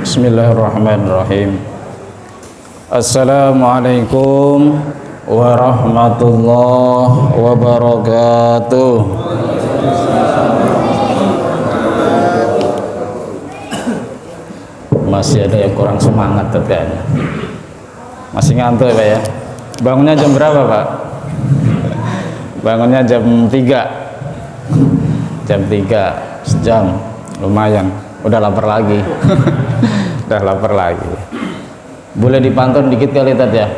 Bismillahirrahmanirrahim. Assalamualaikum warahmatullahi wabarakatuh. Masih ada yang kurang semangat kayaknya. Masih ngantuk ya Pak ya? Bangunnya jam berapa Pak? Bangunnya jam 3. Jam 3, sejam. Lumayan. Udah lapar lagi. Udah lapar lagi. Boleh dipantun dikit kali Tat ya?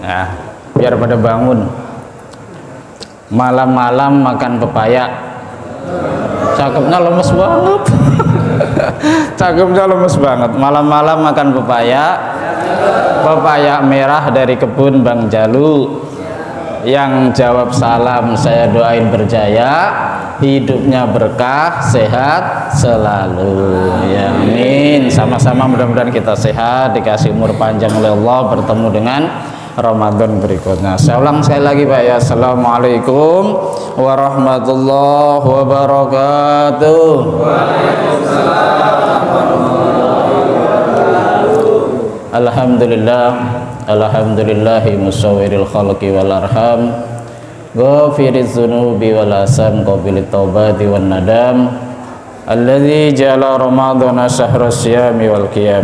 Nah, biar pada bangun. Malam-malam makan pepaya. Cakepnya lemes banget. Cakepnya lemes banget. Malam-malam makan pepaya. Pepaya merah dari kebun Bang Jalu. Yang jawab salam saya doain berjaya, hidupnya berkah, sehat selalu ya, amin. Sama-sama mudah-mudahan kita sehat, dikasih umur panjang oleh Allah, bertemu dengan Ramadan berikutnya. Saya ulang sekali lagi Pak ya. Assalamualaikum warahmatullahi wabarakatuh. Alhamdulillah, alhamdulillahi musawwiril khalqi wal arham, ghafiriz dzunubi wal asam, qabilit taubati wan nadam, alladzi ja'ala ramadhana syahra siyami wal qiyam.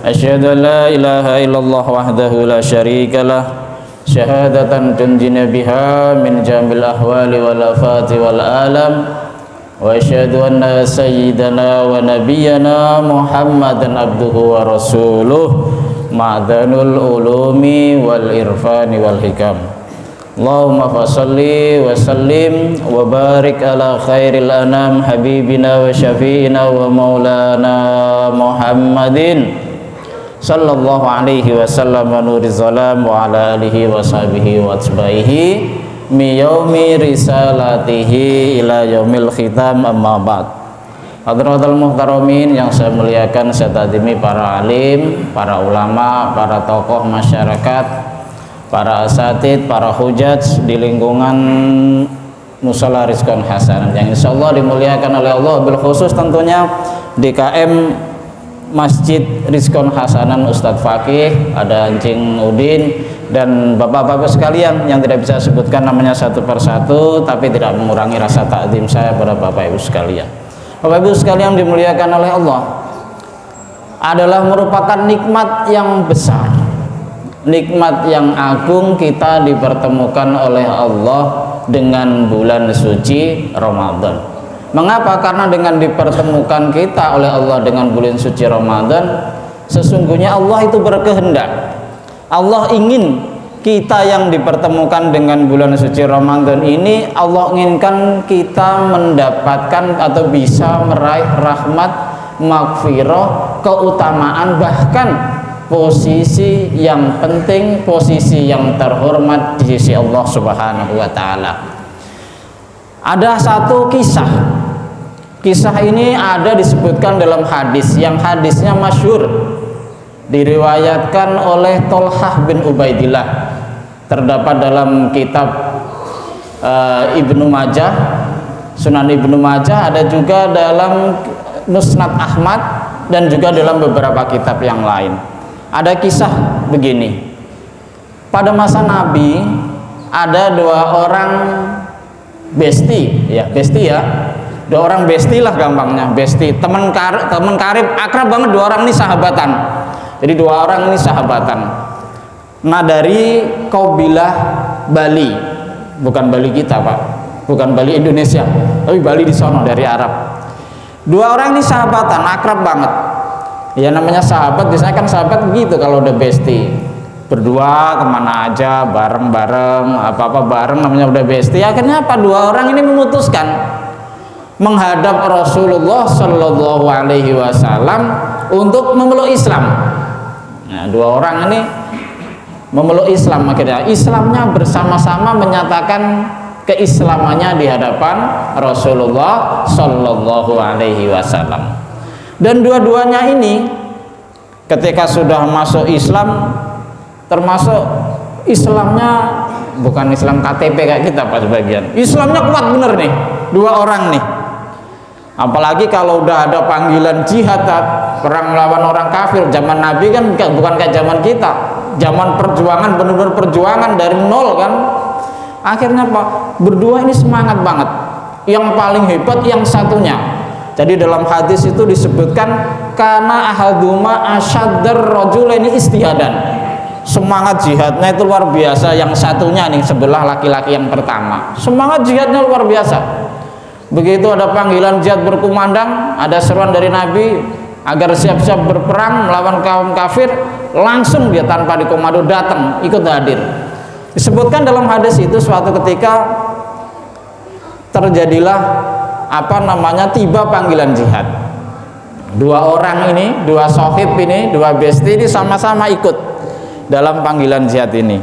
Asyhadu an la ilaha illallah wahdahu la syarikalah, syahadatan tunjina biha min jamil ahwali wal afati wal alam. Wa asyhadu anna sayyidana wa nabiyyana Muhammadan abduhu wa rasuluh, ma'danul ulumi wal irfani wal hikam. Allahumma fasalli wa sallim wa barik ala khairil anam habibina wa syafi'ina wa maulana Muhammadin sallallahu alaihi wasallam wa nuriz zalam wa ala alihi wa sahbihi wa atba'ihi mi yaumi risalatihi ila yaumil khitam, amma ba'd. Hadratul muhtaramin yang saya muliakan, saya takdimi para alim, para ulama, para tokoh masyarakat, para asatid, para hujaj di lingkungan Mushola Rizqon Hasanan yang insyaallah dimuliakan oleh Allah, bil khusus tentunya DKM Masjid Rizqon Hasanan Ustadz Fakih, ada Encing Udin, dan bapak-bapak sekalian yang tidak bisa sebutkan namanya satu persatu, tapi tidak mengurangi rasa takdim saya pada bapak ibu sekalian. Bapak ibu sekalian dimuliakan oleh Allah, adalah merupakan nikmat yang besar, nikmat yang agung kita dipertemukan oleh Allah dengan bulan suci Ramadan. Mengapa? Karena dengan dipertemukan kita oleh Allah dengan bulan suci Ramadan, sesungguhnya Allah itu berkehendak. Allah ingin kita yang dipertemukan dengan bulan suci Ramadan ini, Allah inginkan kita mendapatkan atau bisa meraih rahmat, maghfirah, keutamaan, bahkan posisi yang penting, posisi yang terhormat di sisi Allah Subhanahu wa taala. Ada satu kisah. Kisah ini ada disebutkan dalam hadis, yang hadisnya masyhur, diriwayatkan oleh Tolhah bin Ubaidillah, terdapat dalam kitab Ibnu Majah, Sunan Ibnu Majah, ada juga dalam Musnad Ahmad, dan juga dalam beberapa kitab yang lain. Ada kisah begini. Pada masa Nabi ada dua orang besti, ya besti ya, dua orang besti lah gampangnya, besti, teman karib, akrab banget, dua orang ini sahabatan. Jadi dua orang ini sahabatan. Nah, dari kabilah Bali, bukan Bali kita Pak, bukan Bali Indonesia, tapi Bali di sono, dari Arab. Dua orang ini sahabatan, akrab banget. Ya namanya sahabat, biasanya kan sahabat begitu kalau udah besti, berdua kemana aja, bareng-bareng, apa-apa bareng, namanya udah besti. Akhirnya apa? Dua orang ini memutuskan menghadap Rasulullah Shallallahu Alaihi Wasallam untuk memeluk Islam. Nah, dua orang ini memeluk Islam. Akhirnya Islamnya bersama-sama menyatakan keislamannya di hadapan Rasulullah Shallallahu Alaihi Wasallam. Dan dua-duanya ini ketika sudah masuk Islam, termasuk Islamnya bukan Islam KTP kayak kita Pak sebagian, Islamnya kuat bener nih dua orang nih. Apalagi kalau udah ada panggilan jihad, perang melawan orang kafir. Zaman Nabi kan bukan kayak zaman kita, zaman perjuangan, benar-benar perjuangan dari nol kan. Akhirnya Pak, berdua ini semangat banget. Yang paling hebat yang satunya. Jadi dalam hadis itu disebutkan karena ahaduma asyaddar rajulaini istihadan. Semangat jihadnya itu luar biasa. Yang satunya nih sebelah laki-laki yang pertama, semangat jihadnya luar biasa. Begitu ada panggilan jihad berkumandang, ada seruan dari Nabi agar siap-siap berperang melawan kaum kafir, langsung dia tanpa dikomando datang ikut hadir. Disebutkan dalam hadis itu suatu ketika terjadilah tiba panggilan jihad. Dua orang ini, dua sohib ini, dua besti ini sama-sama ikut dalam panggilan jihad ini.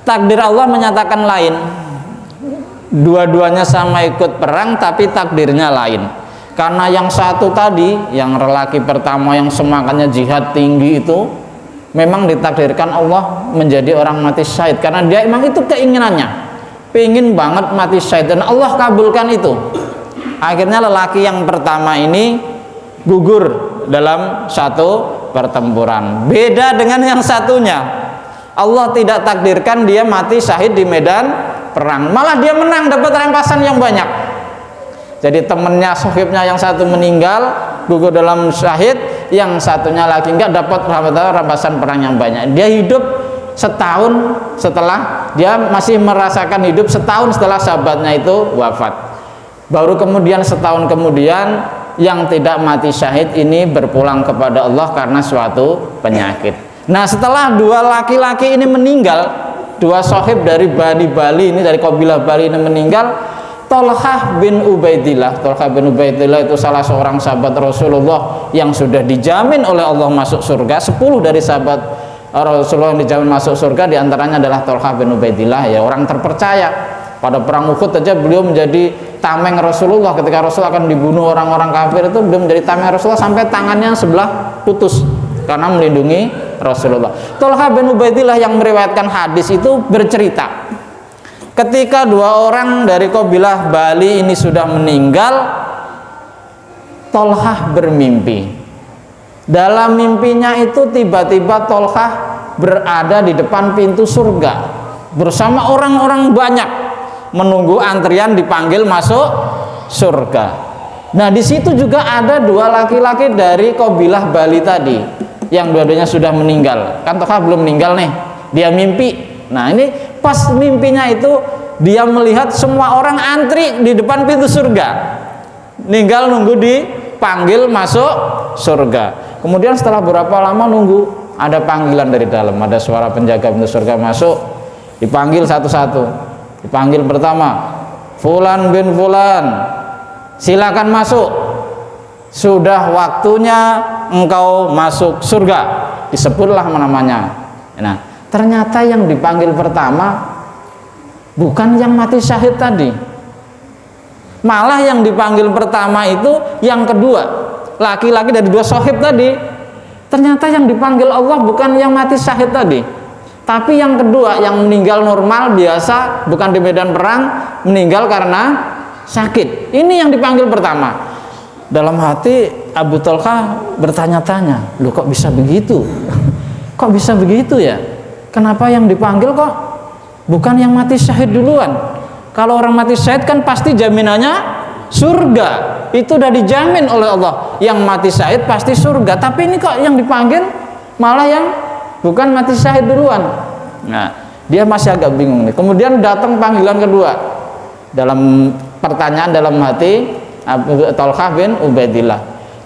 Takdir Allah menyatakan lain. Dua-duanya sama ikut perang tapi takdirnya lain. Karena yang satu tadi, yang lelaki pertama yang semangatnya jihad tinggi itu, memang ditakdirkan Allah menjadi orang mati syahid karena dia emang itu keinginannya, pengen banget mati syahid dan Allah kabulkan itu. Akhirnya lelaki yang pertama ini gugur dalam satu pertempuran. Beda dengan yang satunya, Allah tidak takdirkan dia mati syahid di medan perang, malah dia menang, dapat rampasan yang banyak. Jadi temennya, sohibnya yang satu meninggal gugur dalam syahid, yang satunya lagi enggak, dapat rampasan perang yang banyak. Dia hidup setahun setelah, dia masih merasakan hidup setahun setelah sahabatnya itu wafat. Baru kemudian setahun kemudian yang tidak mati syahid ini berpulang kepada Allah karena suatu penyakit. Nah, setelah dua laki-laki ini meninggal, dua sohib dari Bali ini, dari kabilah Bali ini meninggal, Tolhah bin Ubaidillah. Tolhah bin Ubaidillah itu salah seorang sahabat Rasulullah yang sudah dijamin oleh Allah masuk surga. 10 dari sahabat Rasulullah yang dijamin masuk surga, diantaranya adalah Tolhah bin Ubaidillah, ya, orang terpercaya. Pada perang Uhud saja beliau menjadi tameng Rasulullah. Ketika Rasul akan dibunuh orang-orang kafir itu, beliau menjadi tameng Rasulullah sampai tangannya sebelah putus karena melindungi Rasulullah. Tolhah bin Ubaidillah yang meriwayatkan hadis itu bercerita, ketika dua orang dari kabilah Bali ini sudah meninggal, Tolhah bermimpi. Dalam mimpinya itu tiba-tiba Tolhah berada di depan pintu surga bersama orang-orang banyak menunggu antrian dipanggil masuk surga. Nah, di situ juga ada dua laki-laki dari kabilah Bali tadi yang dua-duanya sudah meninggal. Kan Tolhah belum meninggal nih, dia mimpi. Nah, ini pas mimpinya itu dia melihat semua orang antri di depan pintu surga, tinggal nunggu dipanggil masuk surga. Kemudian setelah berapa lama nunggu, ada panggilan dari dalam, ada suara penjaga pintu surga masuk, dipanggil satu-satu. Dipanggil pertama, Fulan bin Fulan, silakan masuk, sudah waktunya engkau masuk surga. Disebutlah namanya. Nah, ternyata yang dipanggil pertama bukan yang mati syahid tadi, malah yang dipanggil pertama itu yang kedua, laki-laki dari dua sohib tadi. Ternyata yang dipanggil Allah bukan yang mati syahid tadi, tapi yang kedua, yang meninggal normal biasa, bukan di medan perang, meninggal karena sakit. Ini yang dipanggil pertama. Dalam hati Abu Tolhah bertanya-tanya, loh kok bisa begitu? Kok bisa begitu ya? Kenapa yang dipanggil kok bukan yang mati syahid duluan? Kalau orang mati syahid kan pasti jaminannya surga, itu udah dijamin oleh Allah. Yang mati syahid pasti surga. Tapi ini kok yang dipanggil malah yang bukan mati syahid duluan. Nah, dia masih agak bingung nih. Kemudian datang panggilan kedua. Dalam pertanyaan dalam hati Tolhah bin Ubaidillah.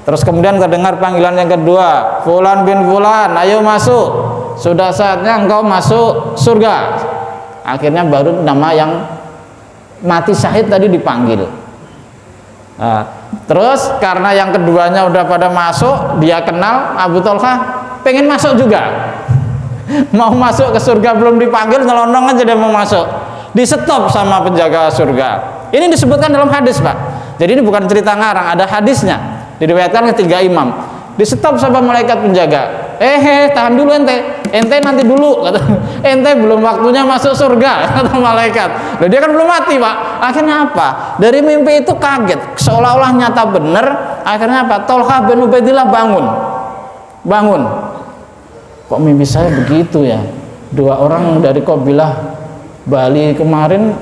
Terus kemudian terdengar panggilan yang kedua, Fulan bin Fulan, ayo masuk, sudah saatnya engkau masuk surga. Akhirnya baru nama yang mati syahid tadi dipanggil. Nah, terus karena yang keduanya udah pada masuk, dia kenal, Abu Tolhah pengen masuk juga, mau masuk ke surga, belum dipanggil nyelonong aja dia mau masuk, di stop sama penjaga surga. Ini disebutkan dalam hadis, Pak. Jadi ini bukan cerita ngarang, ada hadisnya, diriwayatkan ketiga imam. Di stop sama malaikat penjaga, tahan dulu ente nanti dulu, kata, ente belum waktunya masuk surga, kata malaikat. Loh, dia kan belum mati, Pak. Akhirnya apa? Dari mimpi itu kaget, seolah-olah nyata bener. Akhirnya apa? Tolhah bin Ubaidillah bangun. bangun. Kok mimpi saya begitu ya? 2 orang dari kabilah Bali kemarin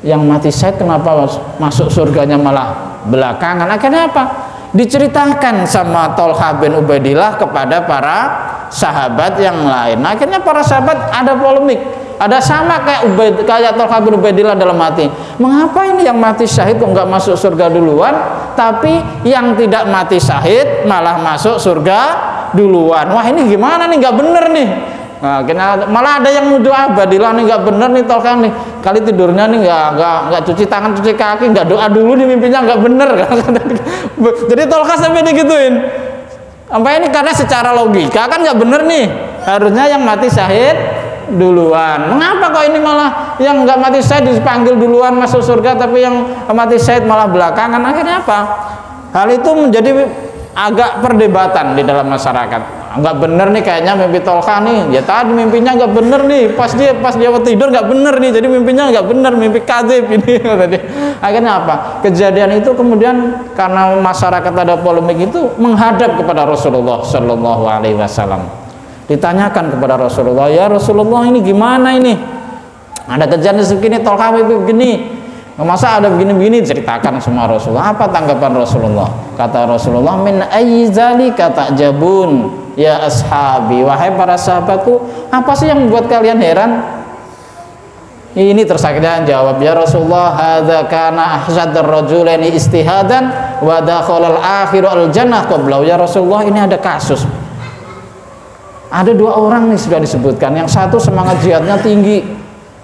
yang mati syahid kenapa masuk surganya malah belakangan? Akhirnya apa? Diceritakan sama Thalqah bin Ubaidillah kepada para sahabat yang lain. Akhirnya para sahabat ada polemik, ada sama kayak Thalqah bin Ubaidillah dalam hati. Mengapa ini yang mati syahid kok nggak masuk surga duluan, tapi yang tidak mati syahid malah masuk surga duluan? Wah, ini gimana nih, nggak bener nih. Nah, malah ada yang nuduh Ubaidillah nih nggak bener nih, Thalqah nih kali tidurnya nih nggak cuci tangan cuci kaki, nggak doa dulu nih, mimpinya nggak bener. Jadi Thalqah sampai digituin. Sampai ini karena secara logika kan nggak bener nih, harusnya yang mati syahid duluan. Mengapa kok ini malah yang nggak mati syahid dipanggil duluan masuk surga, tapi yang mati syahid malah belakangan? Akhirnya apa? Hal itu menjadi agak perdebatan di dalam masyarakat. Nggak bener nih kayaknya mimpi Thalqah nih, ya tadi mimpinya nggak bener nih, pas dia tidur nggak bener nih, jadi mimpinya nggak bener, mimpi kadzib ini tadi. Akhirnya apa? Kejadian itu kemudian karena masyarakat ada polemik itu menghadap kepada Rasulullah Shallallahu Alaihi Wasallam. Ditanyakan kepada Rasulullah, ya Rasulullah, ini gimana ini? Ada kejadian segini, Thalqah mimpi begini. Masa ada begini-begini? Ceritakan semua Rasulullah. Apa tanggapan Rasulullah? Kata Rasulullah, min ayyi zalika ta'jabun ya ashabi, wahai para sahabatku, apa sih yang membuat kalian heran? Ini tersakitnya jawab, ya Rasulullah, hadza kana ahsadar rajulaini istihadan wa dakhala al-akhiru al-jannah qablahu. Ya Rasulullah, ini ada kasus. Ada 2 orang nih sudah disebutkan. Yang satu semangat jihadnya tinggi,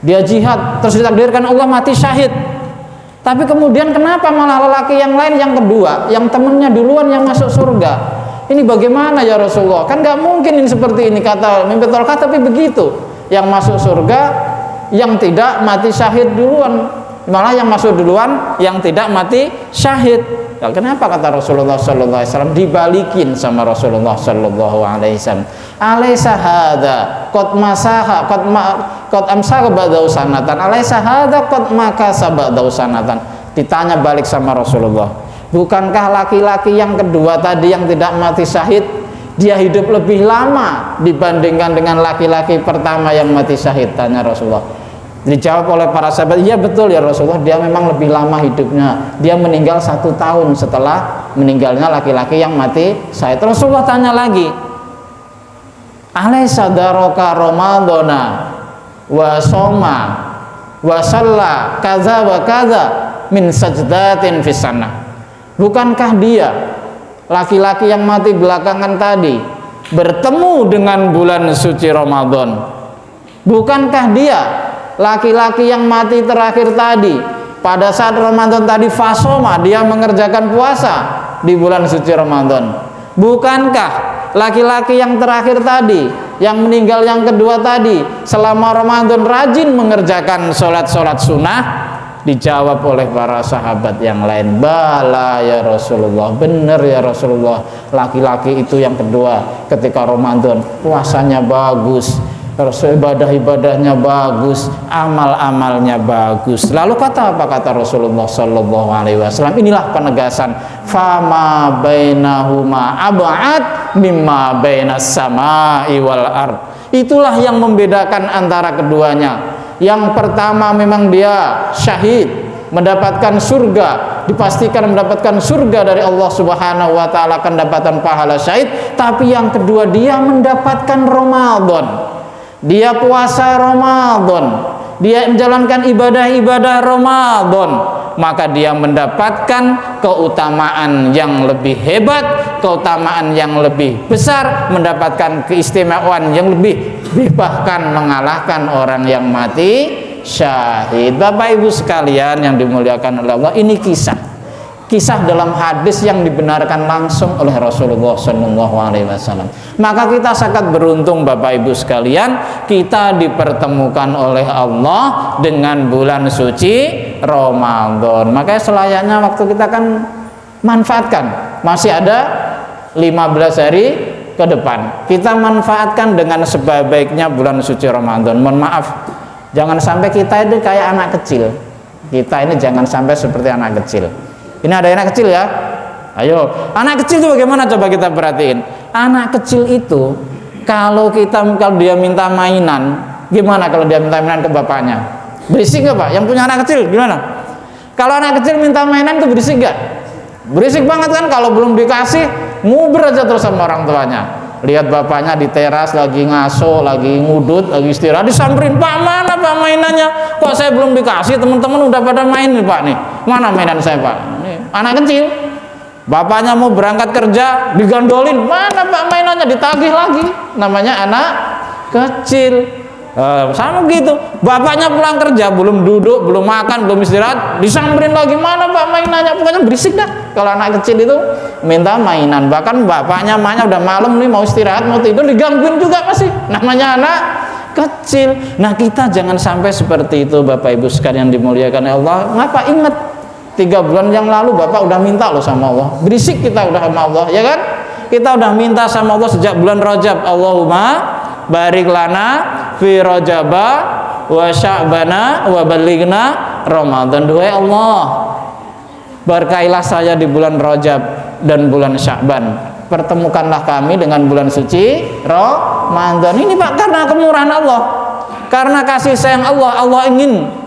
dia jihad terus ditakdirkan Allah mati syahid. Tapi kemudian kenapa malah lelaki yang lain, yang kedua, yang temennya duluan yang masuk surga? Ini bagaimana ya Rasulullah? Kan nggak mungkin ini seperti ini, kata mimpi Thalqah, tapi begitu. Yang masuk surga, yang tidak mati syahid duluan. Malah yang masuk duluan, yang tidak mati syahid. Nah, kenapa kata Rasulullah Sallallahu Alaihi Wasallam? Dibalikin sama Rasulullah Sallallahu Alaihi Wasallam. Alaisa hada qad masaha qad amsaka ba'da sanatan, alaisa hada qad makasa ba'da sanatan. Ditanya balik sama Rasulullah, bukankah laki-laki yang kedua tadi yang tidak mati syahid dia hidup lebih lama dibandingkan dengan laki-laki pertama yang mati syahid? Tanya Rasulullah. Dijawab oleh para sahabat, iya betul ya Rasulullah, dia memang lebih lama hidupnya, dia meninggal 1 tahun setelah meninggalnya laki-laki yang mati syahid. Rasulullah tanya lagi, alaisa daraka ramadhana wa soma wa shalla kaza wa kaza min sajdatin fis sanah. Bukankah dia laki-laki yang mati belakangan tadi bertemu dengan bulan suci Ramadan? Bukankah dia laki-laki yang mati terakhir tadi pada saat Ramadan tadi fasoma, dia mengerjakan puasa di bulan suci Ramadan? Bukankah laki-laki yang terakhir tadi, yang meninggal yang kedua tadi, selama Ramadan rajin mengerjakan sholat-sholat sunnah? Dijawab oleh para sahabat yang lain, bala ya Rasulullah, benar ya Rasulullah, laki-laki itu yang kedua ketika Ramadan puasanya bagus, ibadah-ibadahnya bagus, amal-amalnya bagus. Lalu kata apa? Kata Rasulullah Sallallahu Alaihi Wasallam, inilah penegasan, fama bainahuma ab'ad mimma bainas samai wal ard. Itulah yang membedakan antara keduanya. Yang pertama memang dia syahid, mendapatkan surga, dipastikan mendapatkan surga dari Allah Subhanahu wa taala, akan mendapatkan pahala syahid. Tapi yang kedua dia mendapatkan Ramadan, dia puasa Ramadan, dia menjalankan ibadah-ibadah Ramadan, maka dia mendapatkan keutamaan yang lebih hebat, keutamaan yang lebih besar, mendapatkan keistimewaan yang lebih, bahkan mengalahkan orang yang mati syahid. Bapak Ibu sekalian yang dimuliakan oleh Allah, ini kisah dalam hadis yang dibenarkan langsung oleh Rasulullah Shallallahu Alaihi Wasallam. Maka kita sangat beruntung Bapak Ibu sekalian, kita dipertemukan oleh Allah dengan bulan suci Ramadan. Makanya selayaknya waktu kita kan manfaatkan, masih ada 15 hari ke depan, kita manfaatkan dengan sebaik-baiknya bulan suci Ramadan. Mohon maaf, jangan sampai kita itu kayak anak kecil. Kita ini jangan sampai seperti anak kecil. Ini ada anak kecil ya, Ayo, anak kecil itu bagaimana, coba kita perhatiin. Anak kecil itu kalau dia minta mainan, gimana kalau dia minta mainan ke bapaknya? Berisik nggak Pak? Yang punya anak kecil gimana? Kalau anak kecil minta mainan itu berisik nggak? Berisik banget kan. Kalau belum dikasih, nguber aja terus sama orang tuanya. Lihat bapaknya di teras lagi ngaso, lagi ngudut, lagi istirahat, disamperin, Pak mana Pak mainannya? Kok saya belum dikasih? Teman-teman udah pada main nih Pak nih. Mana mainan saya Pak? Nih, anak kecil. Bapaknya mau berangkat kerja, digandolin, mana Pak mainannya? Ditagih lagi. Namanya anak kecil. Sama gitu, bapaknya pulang kerja belum duduk, belum makan, belum istirahat, disamperin lagi, mana Pak mainannya? Pokoknya berisik dah kalau anak kecil itu minta mainan. Bahkan bapaknya emaknya udah malam nih, mau istirahat, mau tidur, digangguin juga masih. Namanya anak kecil. Nah, kita jangan sampai seperti itu Bapak Ibu sekalian dimuliakan Allah. Ngapa? Ingat 3 bulan yang lalu Bapak udah minta loh sama Allah. Berisik kita udah sama Allah, ya kan? Kita udah minta sama Allah sejak bulan Rajab. Allahumma barik lana fi Rajaba wa Sya'bana wa balighna Ramadan. Doa Allah, berkailah saya di bulan Rajab dan bulan Sya'ban, pertemukanlah kami dengan bulan suci Ramadan. Ini Pak, karena kemurahan Allah, karena kasih sayang Allah. Allah ingin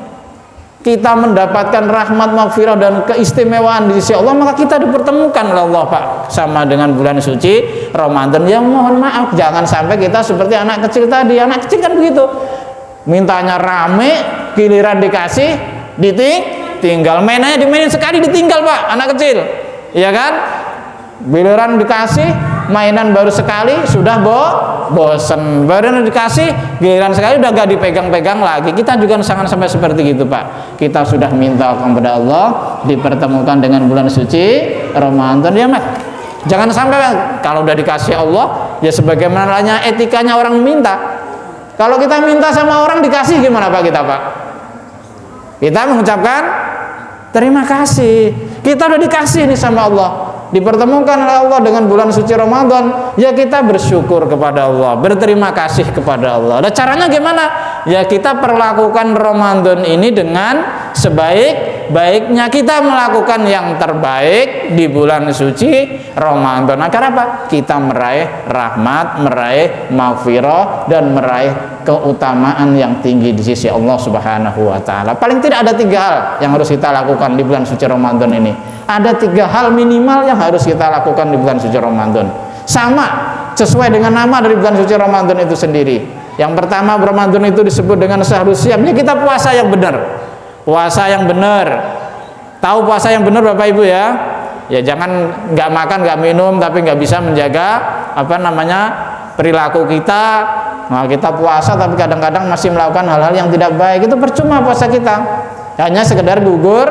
kita mendapatkan rahmat, maghfirah dan keistimewaan di sisi Allah, maka kita dipertemukan oleh Allah Pak sama dengan bulan suci Ramadan. Ya mohon maaf, jangan sampai kita seperti anak kecil tadi. Anak kecil kan begitu, mintanya rame, giliran dikasih ditinggal. Mainannya dimainin sekali ditinggal Pak, anak kecil, ya kan? Giliran dikasih mainan baru sekali sudah bosen, baru dikasih giliran sekali udah gak dipegang-pegang lagi. Kita juga sangat sampai seperti gitu Pak. Kita sudah minta kepada Allah dipertemukan dengan bulan suci Ramadan, ya Mas. Jangan sampai kalau udah dikasih Allah, ya sebagaimana etikanya orang minta. Kalau kita minta sama orang dikasih, gimana Pak kita Pak? Kita mengucapkan terima kasih. Kita udah dikasih nih sama Allah, dipertemukan oleh Allah dengan bulan suci Ramadan, ya kita bersyukur kepada Allah, berterima kasih kepada Allah. Ada caranya gimana? Ya kita perlakukan Ramadan ini dengan sebaik-baiknya. Kita melakukan yang terbaik di bulan suci Ramadan. Agar apa? Kita meraih rahmat, meraih maghfirah, dan meraih keutamaan yang tinggi di sisi Allah Subhanahu wa Ta'ala. Paling tidak ada 3 hal yang harus kita lakukan di bulan suci Ramadan ini. Ada 3 hal minimal yang harus kita lakukan di bulan suci Ramadan. Sama, sesuai dengan nama dari bulan suci Ramadan itu sendiri. Yang pertama, Ramadan itu disebut dengan syahrus syiyam. Kita puasa yang benar. Puasa yang benar. Tahu puasa yang benar Bapak Ibu ya? Ya jangan nggak makan, nggak minum, tapi nggak bisa menjaga perilaku kita. Nah, kita puasa tapi kadang-kadang masih melakukan hal-hal yang tidak baik. Itu percuma puasa kita. Hanya sekedar gugur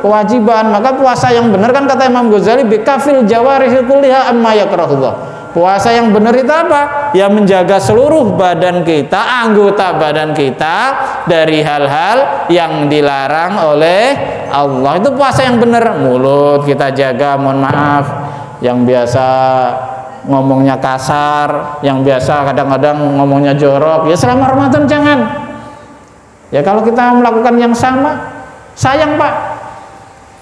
kewajiban. Maka puasa yang benar kan kata Imam Ghazali, bikafil jawarihi kulliha amma yakrahullah. Puasa yang benar itu apa? Ya menjaga seluruh badan kita, anggota badan kita dari hal-hal yang dilarang oleh Allah. Itu puasa yang benar. Mulut kita jaga, mohon maaf, yang biasa ngomongnya kasar, yang biasa kadang-kadang ngomongnya jorok, ya selama Ramadan jangan. Ya kalau kita melakukan yang sama, sayang Pak,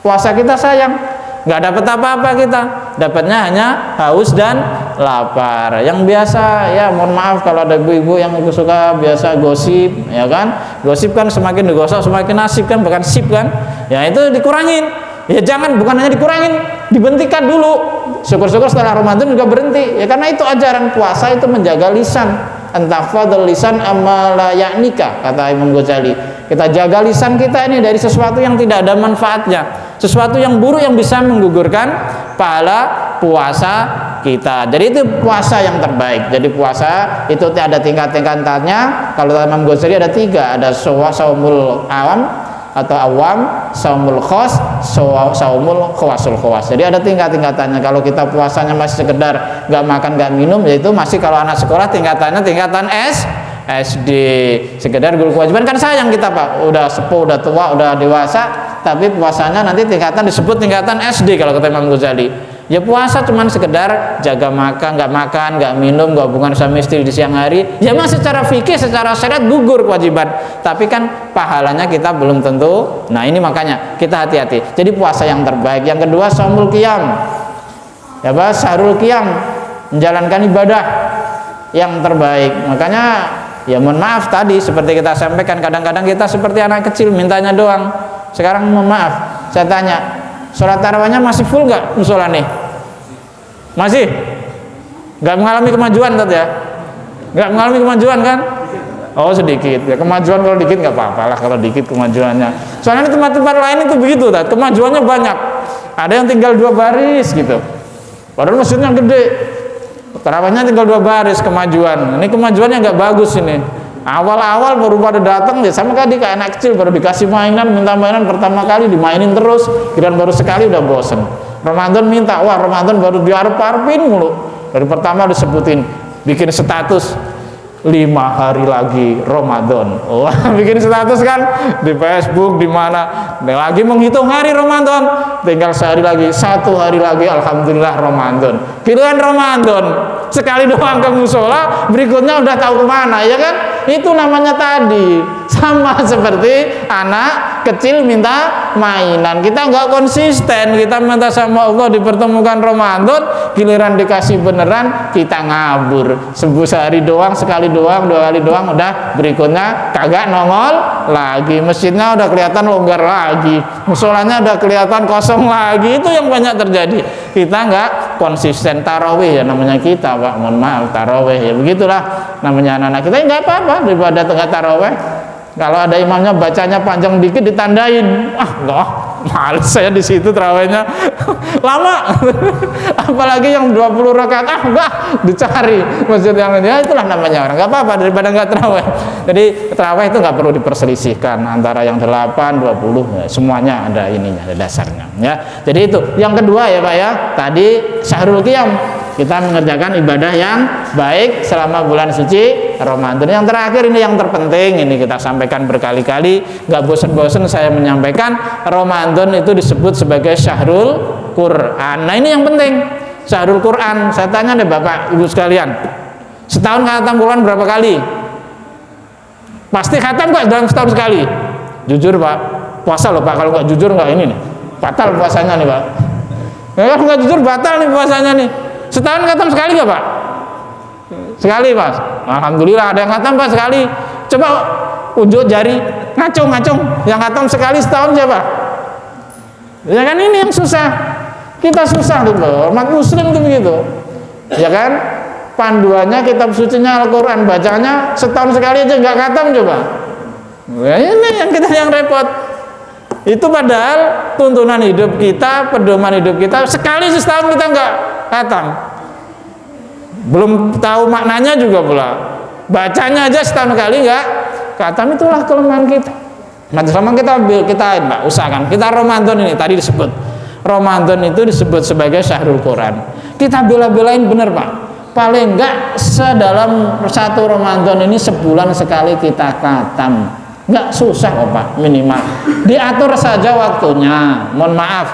puasa kita sayang, nggak dapat apa-apa kita, dapatnya hanya haus dan lapar. Yang biasa, ya mohon maaf kalau ada ibu-ibu yang suka biasa gosip, ya kan? Gosip kan semakin digosok semakin asik kan, bahkan sip kan? Ya itu dikurangin. Ya jangan, bukan hanya dikurangin, dibentikan dulu. Syukur-syukur setelah Ramadan juga berhenti. Ya karena itu ajaran puasa itu menjaga lisan. Antahfadul lisan amala ya'nika, kata Imam Ghazali. Kita jaga lisan kita ini dari sesuatu yang tidak ada manfaatnya, sesuatu yang buruk yang bisa menggugurkan pahala puasa kita. Jadi itu puasa yang terbaik. Jadi puasa itu ada tingkat-tingkatannya. Kalau Imam Ghazali ada 3, ada saumul awam atau awam, saumul khos, saumul khawasul khawas. Jadi ada tingkat-tingkatannya. Kalau kita puasanya masih sekedar nggak makan nggak minum, yaitu masih kalau anak sekolah tingkatannya tingkatan SD, sekedar guru kewajiban. Kan sayang kita Pak, udah sepuh, udah tua, udah dewasa, tapi puasanya nanti tingkatan disebut tingkatan SD kalau kata Imam Ghazali. Ya puasa cuman sekedar jaga makan, nggak minum, nggak hubungan sama istri di siang hari. Ya memang secara fikih, secara syariat gugur kewajiban, tapi kan pahalanya kita belum tentu. Nah ini makanya kita hati-hati. Jadi puasa yang terbaik. Yang kedua, shaumul qiyam. ya Pak, syahrul qiyam, menjalankan ibadah yang terbaik. Makanya ya mohon maaf tadi seperti kita sampaikan, kadang-kadang kita seperti anak kecil mintanya doang. Sekarang mohon maaf, saya tanya, sholat tarawihnya masih full nggak musola nih? Masih? Nggak mengalami kemajuan tadi ya? Nggak mengalami kemajuan kan? Oh sedikit ya, kemajuan kalau dikit nggak apa-apa lah kalau dikit kemajuannya. Soalnya di tempat-tempat lain itu begitu, kemajuannya banyak. Ada yang tinggal 2 baris gitu, padahal masjidnya gede, tarawihnya tinggal 2 baris kemajuan. Ini kemajuannya nggak bagus ini. Awal-awal baru pada datang ya sama kayak anak kecil baru dikasih mainan, minta mainan pertama kali dimainin terus, kirain baru sekali udah bosen. Ramadan minta, wah Ramadan baru diarep-arepin mulu. Dari pertama disebutin, bikin status 5 hari lagi Ramadan. Wah, bikin status kan di Facebook di mana. Lagi menghitung hari Ramadan, tinggal sehari lagi, 1 hari lagi alhamdulillah Ramadan. Pilihan Ramadan. Sekali doang ke musola, berikutnya udah tahu kemana, ya kan? Itu namanya tadi sama seperti anak kecil minta mainan. Kita nggak konsisten, kita minta sama Allah dipertemukan Ramadan, giliran dikasih beneran kita ngabur. Sehari doang, sekali doang, 2 kali doang, udah berikutnya kagak nongol lagi. Masjidnya udah kelihatan longgar lagi, musolanya udah kelihatan kosong lagi. Itu yang banyak terjadi. Kita nggak konsisten tarawih ya namanya kita Pak, mohon maaf tarawih ya begitulah namanya anak-anak kita. Nggak apa-apa daripada tengah tarawih. Kalau ada imamnya bacanya panjang dikit ditandain, enggak, males saya di situ tarawihnya lama. Apalagi yang 20 rakaat, enggak, dicari masjid yang ini. Ya itulah namanya orang. Nggak apa-apa daripada nggak tarawih. Jadi tarawih itu nggak perlu diperselisihkan antara yang 8, 20, ya, semuanya ada ininya, ada dasarnya. Ya, jadi itu. Yang kedua ya Pak ya, tadi syahrul qiyam. Kita mengerjakan ibadah yang baik selama bulan suci Ramadan. Yang terakhir ini yang terpenting, ini kita sampaikan berkali-kali, nggak bosan-bosan saya menyampaikan, Ramadan itu disebut sebagai syahrul Quran. Nah ini yang penting, syahrul Quran. Saya tanya deh Bapak Ibu sekalian, setahun khatam Quran berapa kali? Pasti khatam nggak dalam setahun sekali? Jujur Pak, puasa loh Pak, kalau nggak jujur nggak ini nih, batal puasanya nih Pak. Kalau nggak jujur batal nih puasanya nih. Setahun khatam sekali nggak Pak? Sekali Pak. Alhamdulillah ada yang khatam Pak sekali. Coba unjuk jari, ngacung-ngacung. Yang khatam sekali setahun siapa? Ya kan ini yang susah. Kita susah tuh loh. Umat muslim tuh begitu. Ya kan? Panduannya kitab sucinya Al-Quran, bacanya setahun sekali aja nggak khatam coba. Ya ini yang kita yang repot. Itu padahal tuntunan hidup kita, pedoman hidup kita, sekali setahun kita nggak khatam. Belum tahu maknanya juga pula. Bacanya aja setahun kali nggak khatam, itulah kelemahan kita. Sama kita Mbak, usahakan. Kita Ramadan ini tadi disebut. Ramadan itu disebut sebagai syahrul Quran. Kita bela-belain bener Pak. Paling enggak sedalam 1 Ramadan ini sebulan sekali kita khatam. Nggak susah kok Pak, minimal diatur saja waktunya. Mohon maaf,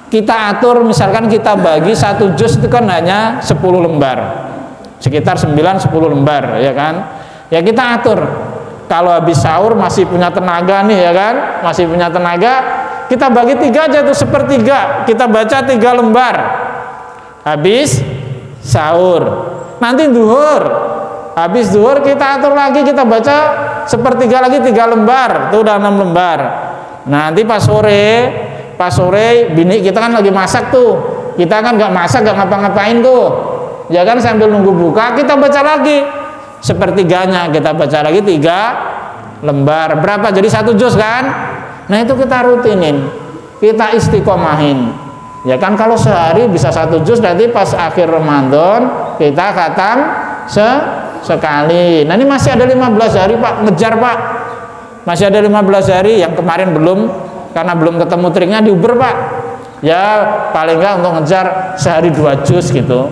kita atur misalkan kita bagi 1 juz itu kan hanya 10 lembar, sekitar 9-10 lembar ya kan. Ya kita atur, kalau habis sahur masih punya tenaga nih ya kan, masih punya tenaga, kita bagi 3 aja tuh, 1/3 kita baca 3 lembar habis sahur. Nanti zuhur, habis zuhur kita atur lagi, kita baca 1/3 lagi 3 lembar, itu udah 6 lembar. Nanti pas sore bini kita kan lagi masak tuh, kita kan nggak masak, nggak ngapa-ngapain tuh ya kan, sambil nunggu buka kita baca lagi 1/3-nya, kita baca lagi 3 lembar, berapa? Jadi 1 juz kan. Nah itu kita rutinin, kita istiqomahin ya kan. Kalau sehari bisa 1 juz, nanti pas akhir Ramadan kita khatam sekali. Nah ini masih ada 15 hari Pak, ngejar Pak, masih ada 15 hari. Yang kemarin belum, karena belum ketemu triknya, diuber Pak ya, paling enggak untuk ngejar sehari 2 juz gitu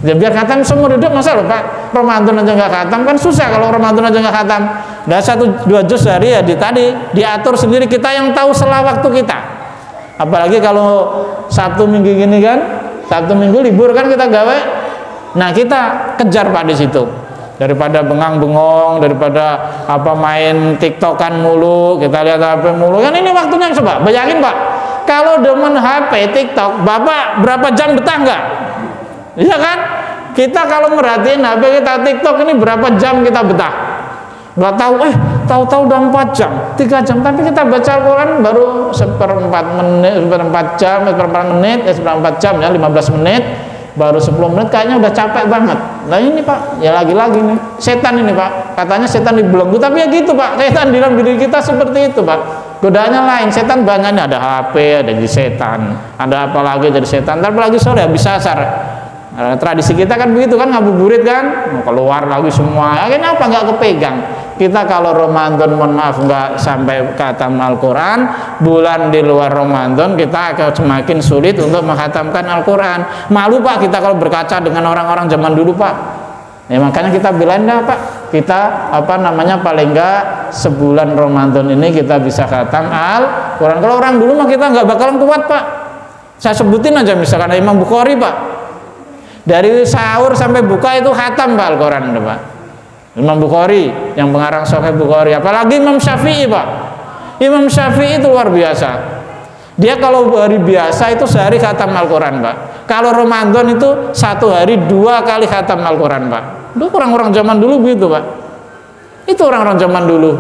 ya, biar khatam semua hidup. Masa loh Pak Ramadan aja nggak khatam, kan susah kalau Ramadan aja nggak khatam. Dan 1-2 juz sehari ya tadi diatur sendiri, kita yang tahu sela waktu kita. Apalagi kalau Sabtu Minggu gini kan, Sabtu Minggu libur kan kita gawe. Nah kita kejar Pak di situ, daripada bengang-bengong, daripada main tiktokan mulu, kita lihat HP mulu kan. Ini waktunya coba bayangin Pak, kalau demen HP tiktok Bapak berapa jam betah nggak? Iya kan? Kita kalau merhatiin HP kita TikTok ini berapa jam kita betah? Nggak tahu, tahu-tahu udah 4 jam, 3 jam, tapi kita baca Al-Quran baru seperempat jam, seperempat jam ya, 15 menit, baru 10 menit, kayaknya udah capek banget. Nah ini Pak, ya lagi-lagi nih, setan ini Pak, katanya setan dibelenggu, tapi ya gitu Pak, setan di dalam diri kita seperti itu Pak. Godaannya lain, setan banyaknya, ada HP, ada jadi setan, ada apa lagi jadi setan, ntar lagi sore habis asar. Nah, tradisi kita kan begitu kan, ngabuburit kan, mau keluar lagi semua. Kenapa nggak kepegang? Kita kalau Ramadan, mohon maaf, nggak sampai khatam Al-Quran, bulan di luar Ramadan kita akan semakin sulit untuk menghatamkan Al-Quran. Malu Pak kita kalau berkaca dengan orang-orang zaman dulu Pak. Ya makanya kita bilang dah Pak, kita paling nggak sebulan Ramadan ini kita bisa khatam Al-Quran. Kalau orang dulu mah kita nggak bakalan kuat Pak. Saya sebutin aja misalkan Imam Bukhari Pak. Dari sahur sampai buka itu khatam Pak Al-Quran Pak. Imam Bukhari yang pengarang Sahih Bukhari, apalagi Imam Syafi'i Pak. Imam Syafi'i itu luar biasa. Dia kalau hari biasa itu sehari khatam Al-Quran Pak. Kalau Ramadan itu 1 hari 2 kali khatam Al-Quran Pak. Itu orang-orang zaman dulu begitu Pak. Itu orang-orang zaman dulu.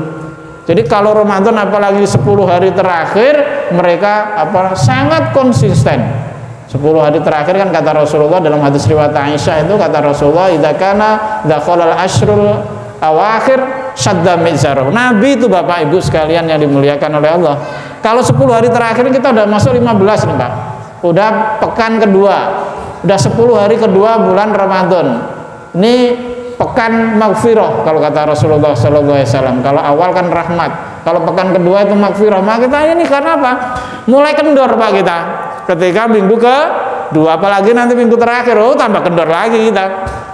Jadi kalau Ramadan apalagi 10 hari terakhir mereka sangat konsisten. 10 hari terakhir kan kata Rasulullah dalam hadis riwayat Aisyah itu, kata Rasulullah idza kana dakhalal ashrul awakhir syadda mizarahu. Nabi itu Bapak Ibu sekalian yang dimuliakan oleh Allah, kalau 10 hari terakhir kita udah masuk 15 nih Pak, udah pekan kedua, udah 10 hari kedua bulan Ramadan, ini pekan maghfirah kalau kata Rasulullah SAW. Kalau awal kan rahmat, kalau pekan kedua itu maghfirah. Maka kita ini karena apa? Mulai kendor Pak kita ketika minggu kedua, apalagi nanti minggu terakhir, tambah kendor lagi kita,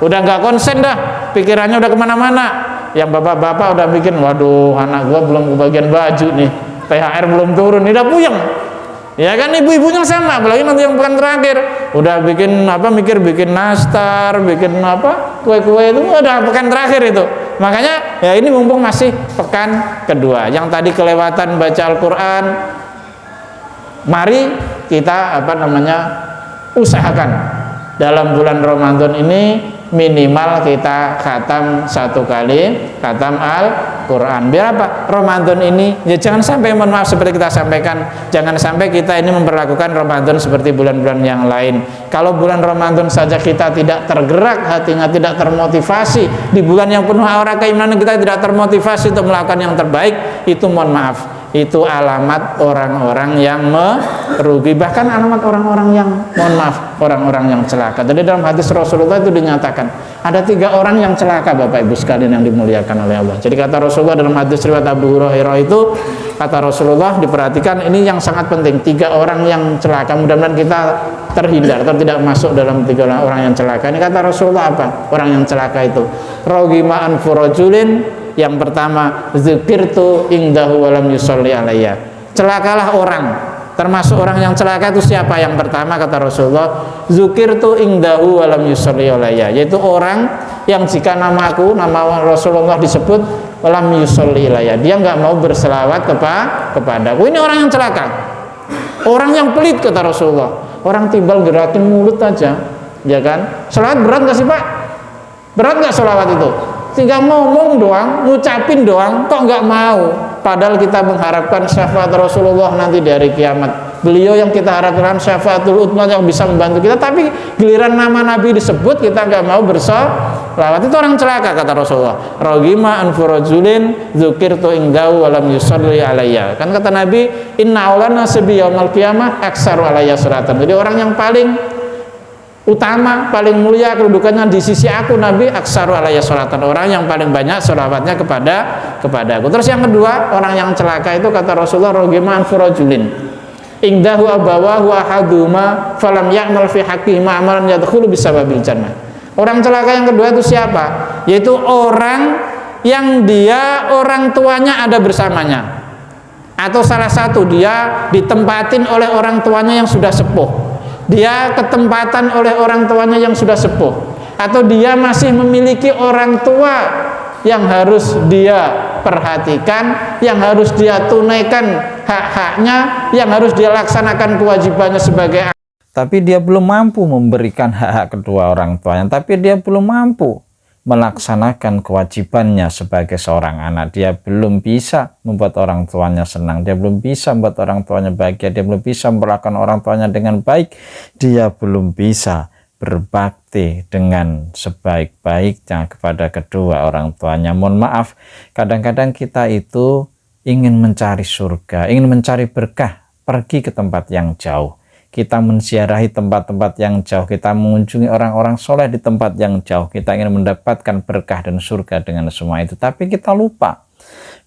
udah nggak konsen dah, pikirannya udah kemana-mana. Yang bapak-bapak udah bikin, waduh anak gua belum kebagian baju nih, THR belum turun, ini udah puyeng. Ya kan, ibu-ibunya sama, apalagi nanti yang pekan terakhir udah bikin mikir bikin nastar, bikin kue-kue, itu udah pekan terakhir itu. Makanya ya ini mumpung masih pekan kedua, yang tadi kelewatan baca Al-Quran, mari kita usahakan dalam bulan Ramadan ini minimal kita khatam 1 kali khatam Al-Quran. Biar apa? Ramadan ini ya jangan sampai, mohon maaf seperti kita sampaikan, jangan sampai kita ini memperlakukan Ramadan seperti bulan-bulan yang lain. Kalau bulan Ramadan saja kita tidak tergerak hatinya, tidak termotivasi, di bulan yang penuh aura keimanan kita tidak termotivasi untuk melakukan yang terbaik, itu mohon maaf, itu alamat orang-orang yang merugi, bahkan alamat orang-orang yang, mohon maaf, orang-orang yang celaka. Jadi dalam hadis Rasulullah itu dinyatakan ada 3 orang yang celaka Bapak Ibu sekalian yang dimuliakan oleh Allah. Jadi kata Rasulullah dalam hadis riwayat Abu Hurairah itu, kata Rasulullah, diperhatikan ini yang sangat penting, 3 orang yang celaka. Mudah-mudahan kita terhindar atau tidak masuk dalam 3 orang yang celaka. Ini kata Rasulullah apa? Orang yang celaka itu rogima anfurajulin, yang pertama dzikirtu indahu walam yusolli alayya. Celakalah orang, termasuk orang yang celaka itu siapa? Yang pertama kata Rasulullah, dzikirtu indahu walam yusolli alayya, yaitu orang yang jika nama Rasulullah disebut walam yusolli alayya, dia nggak mau berselawat kepadaku. Ini orang yang celaka, orang yang pelit kata Rasulullah, orang timbal gerakin mulut aja, ya kan? Selawat berat nggak sih Pak? Berat nggak selawat itu? Tinggal ngomong doang, ngucapin doang, kok nggak mau? Padahal kita mengharapkan syafaat Rasulullah nanti di hari kiamat. Beliau yang kita harapkan syafaatul utma yang bisa membantu kita, tapi giliran nama Nabi disebut kita nggak mau bersolawat. Itu orang celaka kata Rasulullah. Rogima anfurajulin dzukirtu indahu walam yusolli alayya. Kan kata Nabi, inna awlana nabi yaumil qiyamah aksaru alayya suratan. Jadi orang yang paling utama, paling mulia kedudukannya di sisi aku Nabi aksaru alayya sholatan, orang yang paling banyak sholawatnya kepadaku. Terus yang kedua, orang yang celaka itu kata Rasulullah rogima anfurajulin indahu abawahu ahaduma falam ya'mal fi haqqi ma'amalan yadkhulu bisababil jannah. Orang celaka yang kedua itu siapa? Yaitu orang yang dia orang tuanya ada bersamanya, atau salah satu dia ditempatin oleh orang tuanya yang sudah sepuh, dia ketempatan oleh orang tuanya yang sudah sepuh, atau dia masih memiliki orang tua yang harus dia perhatikan, yang harus dia tunaikan hak-haknya, yang harus dia laksanakan kewajibannya sebagai tapi dia belum mampu memberikan hak-hak kedua orang tuanya, tapi dia belum mampu melaksanakan kewajibannya sebagai seorang anak. Dia belum bisa membuat orang tuanya senang, dia belum bisa membuat orang tuanya bahagia, dia belum bisa memperlakukan orang tuanya dengan baik, dia belum bisa berbakti dengan sebaik-baiknya kepada kedua orang tuanya. Mohon maaf, kadang-kadang kita itu ingin mencari surga, ingin mencari berkah, pergi ke tempat yang jauh. Kita menziarahi tempat-tempat yang jauh, kita mengunjungi orang-orang soleh di tempat yang jauh, kita ingin mendapatkan berkah dan surga dengan semua itu. Tapi kita lupa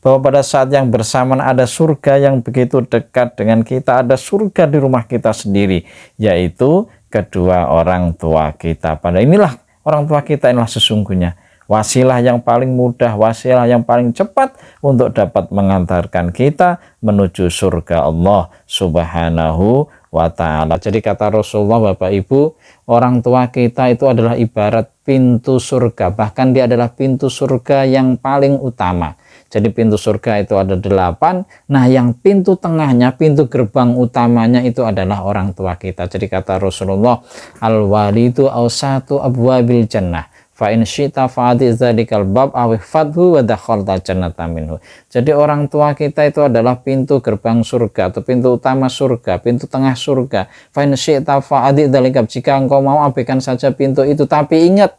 bahwa pada saat yang bersamaan ada surga yang begitu dekat dengan kita, ada surga di rumah kita sendiri, yaitu kedua orang tua kita. Pada inilah orang tua kita, inilah sesungguhnya wasilah yang paling mudah, wasilah yang paling cepat untuk dapat mengantarkan kita menuju surga Allah Subhanahu wa ta'ala. Jadi kata Rasulullah, Bapak Ibu, orang tua kita itu adalah ibarat pintu surga, bahkan dia adalah pintu surga yang paling utama. Jadi pintu surga itu ada 8, nah yang pintu tengahnya, pintu gerbang utamanya itu adalah orang tua kita. Jadi kata Rasulullah, al-walidu awsatu abwabil jannah, fa in syi'ta fa'ati dzadikal bab aw fadhu wa dakhalta jannata minhu. Jadi orang tua kita itu adalah pintu gerbang surga atau pintu utama surga, pintu tengah surga. Fa in syi'ta fa'ati dzadikal, jika engkau mau abaikan saja pintu itu, tapi ingat,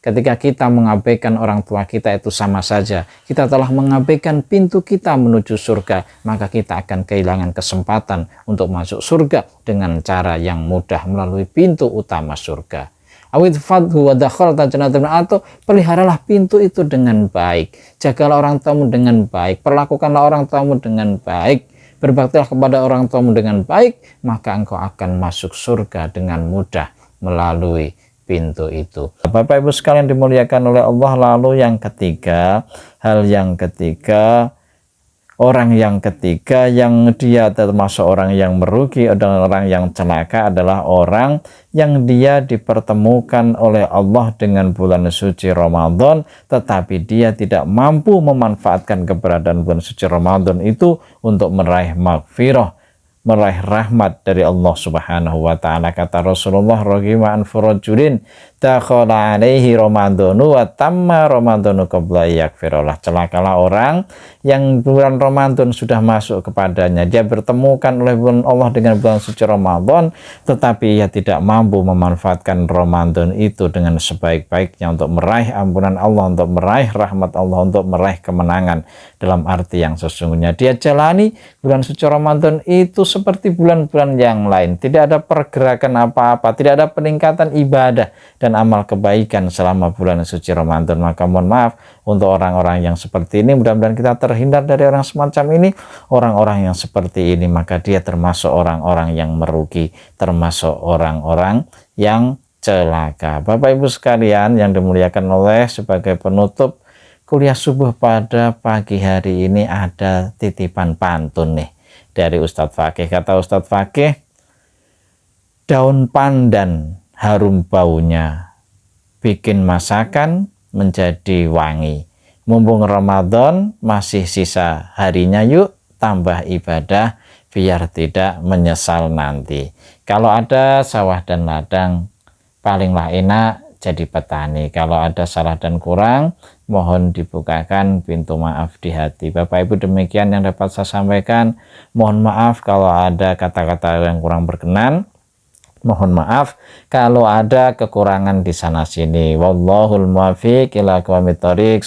ketika kita mengabaikan orang tua kita itu sama saja kita telah mengabaikan pintu kita menuju surga, maka kita akan kehilangan kesempatan untuk masuk surga dengan cara yang mudah melalui pintu utama surga. Awid fadhu wa dakhalta jannata, atau peliharalah pintu itu dengan baik, jagalah orang tuamu dengan baik, perlakukanlah orang tuamu dengan baik, berbaktilah kepada orang tuamu dengan baik, maka engkau akan masuk surga dengan mudah melalui pintu itu. Bapak Ibu sekalian dimuliakan oleh Allah. Lalu yang ketiga, orang yang ketiga yang dia termasuk orang yang merugi adalah orang yang celaka, adalah orang yang dia dipertemukan oleh Allah dengan bulan suci Ramadan, tetapi dia tidak mampu memanfaatkan keberadaan bulan suci Ramadan itu untuk meraih maghfirah, meraih rahmat dari Allah Subhanahu wa ta'ala. Kata Rasulullah, ragima an furajulin dakhala alaihi ramadhanu wa tamma ramadhanu qabla yakfirullah. Celakalah orang yang bulan Ramadan sudah masuk kepadanya, dia bertemukan oleh bulan Allah dengan bulan suci Ramadan, tetapi ia tidak mampu memanfaatkan Ramadan itu dengan sebaik-baiknya untuk meraih ampunan Allah, untuk meraih rahmat Allah, untuk meraih kemenangan. Dalam arti yang sesungguhnya dia jalani bulan suci Ramadan itu seperti bulan-bulan yang lain, tidak ada pergerakan apa-apa, tidak ada peningkatan ibadah dan amal kebaikan selama bulan suci Ramadan. Maka mohon maaf untuk orang-orang yang seperti ini, mudah-mudahan kita terhindar dari orang semacam ini. Orang-orang yang seperti ini maka dia termasuk orang-orang yang merugi, termasuk orang-orang yang celaka. Bapak Ibu sekalian yang dimuliakan oleh, sebagai penutup kuliah subuh pada pagi hari ini ada titipan pantun nih dari Ustadz Fakih. Kata Ustadz Fakih, daun pandan harum baunya, bikin masakan menjadi wangi. Mumpung Ramadan masih sisa harinya, yuk tambah ibadah biar tidak menyesal nanti. Kalau ada sawah dan ladang, palinglah enak jadi petani. Kalau ada salah dan kurang, mohon dibukakan pintu maaf di hati. Bapak Ibu, demikian yang dapat saya sampaikan. Mohon maaf kalau ada kata-kata yang kurang berkenan. Mohon maaf kalau ada kekurangan di sana sini. Wallahul muwaffiq ila aqwamit thoriq.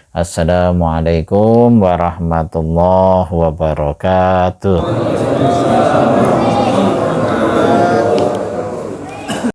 Assalamualaikum warahmatullahi wabarakatuh.